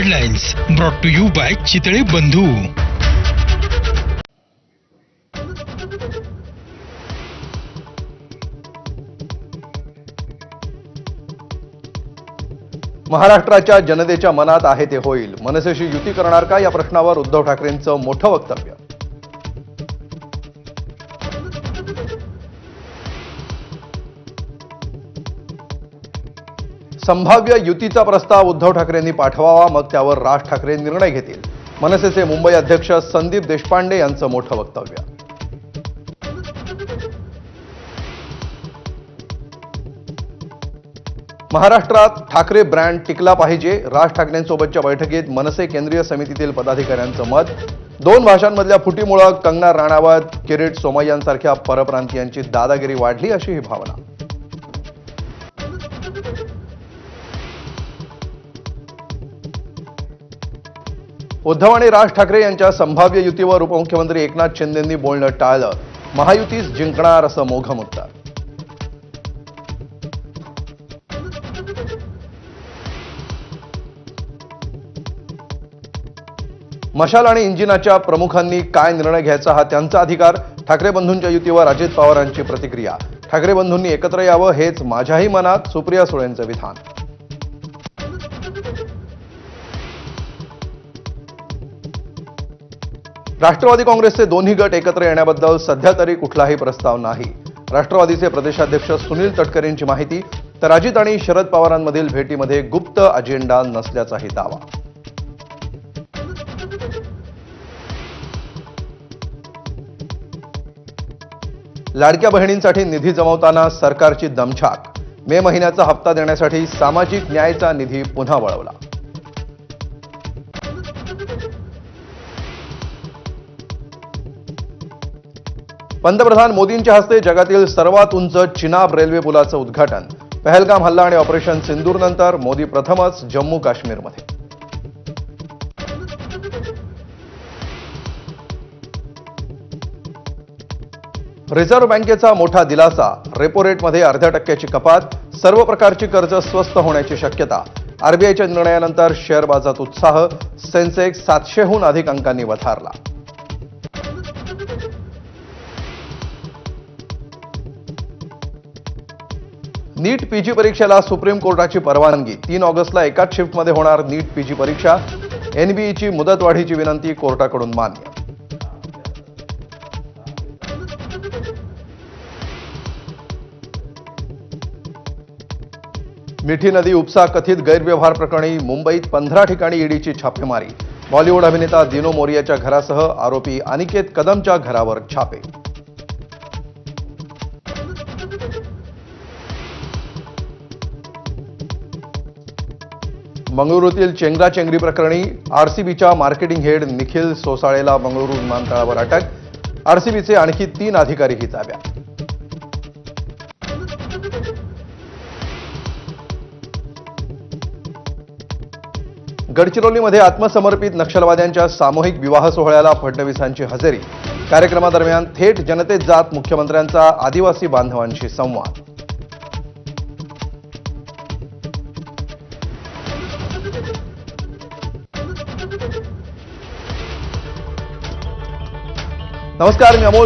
Headlines brought to you by Chitale Bandhu. महाराष्ट्राच्या जनतेच्या मनात आहे ते होईल. मनसेशी युती करणार का या प्रश्नावर उद्धव ठाकरेंचं मोठं वक्तव्य. संभाव्य युतीचा प्रस्ताव उद्धव ठाकरेंनी पाठवावा, मग त्यावर राज ठाकरे निर्णय घेतील. मनसेचे मुंबई अध्यक्ष संदीप देशपांडे यांचं मोठं वक्तव्य. महाराष्ट्रात ठाकरे ब्रँड टिकला पाहिजे. राज ठाकरेंसोबतच्या बैठकीत मनसे केंद्रीय समितीतील पदाधिकाऱ्यांचं मत. 2 भाषांमधल्या फुटीमुळे कंगना राणावत, किरीट सोमय्यांसारख्या परप्रांतीयांची दादागिरी वाढली, अशी ही भावना. उद्धव आणि राज ठाकरे यांच्या संभाव्य युतीवर उपमुख्यमंत्री एकनाथ शिंदेंनी बोलणं टाळलं. महायुतीच जिंकणार असं मोघम उत्तर. मशाल आणि इंजिनाच्या प्रमुखांनी काय निर्णय घ्यायचा हा त्यांचा अधिकार. ठाकरे बंधूंच्या युतीवर अजित पवारांची प्रतिक्रिया. ठाकरे बंधूंनी एकत्र यावं हेच माझ्याही मनात, सुप्रिया सुळेंचं विधान. राष्ट्रवादी काँग्रेसचे दोन्ही गट एकत्र येण्याबद्दल सध्या तरी कुठलाही प्रस्ताव नाही. राष्ट्रवादीचे प्रदेशाध्यक्ष सुनील तटकरेंची माहिती. तर अजित आणि शरद पवारांमधील भेटीमध्ये गुप्त अजेंडा नसल्याचाही दावा. लाडक्या बहिणींसाठी निधी जमवताना सरकारची दमछाक. मे महिन्याचा हप्ता देण्यासाठी सामाजिक न्यायाचा निधी पुन्हा वळवला. पंतप्रधान मोदींच्या हस्ते जगातील सर्वात उंच चिनाब रेल्वे पुलाचं उद्घाटन. पहलगाम हल्ला आणि ऑपरेशन सिंदूरनंतर मोदी प्रथमच जम्मू काश्मीरमध्ये. रिझर्व्ह बँकेचा मोठा दिलासा. रेपो रेटमध्ये 0.5% कपात. सर्व प्रकारची कर्ज स्वस्त होण्याची शक्यता. आरबीआयच्या निर्णयानंतर शेअर बाजारात उत्साह. सेन्सेक्स 700हून अधिक अंकांनी वधारला. नीट पीजी परीक्षेला सुप्रीम कोर्टाची परवानगी. 3 ऑगस्टला एकाच शिफ्टमध्ये होणार नीट पीजी परीक्षा. एनबीईची मुदतवाढीची विनंती कोर्टाकडून मान्य. मिठी नदी उपसा कथित गैरव्यवहार प्रकरणी मुंबईत 15 ठिकाणी ईडीची छापेमारी. बॉलिवूड अभिनेता दिनो मोरियाच्या घरासह आरोपी अनिकेत कदमच्या घरावर छापे. मंगळुरूतील चेंगराचेंगरी प्रकरणी आरसीबीच्या मार्केटिंग हेड निखिल सोसाळेला मंगळुरू विमानतळावर अटक. आरसीबीचे आणखी 3 अधिकारीही ताब्यात. गडचिरोलीमध्ये आत्मसमर्पित नक्षलवाद्यांच्या सामूहिक विवाह सोहळ्याला फडणवीसांची हजेरी. कार्यक्रमादरम्यान थेट जनतेत जात मुख्यमंत्र्यांचा आदिवासी बांधवांशी संवाद. नमस्कार, मी अमोल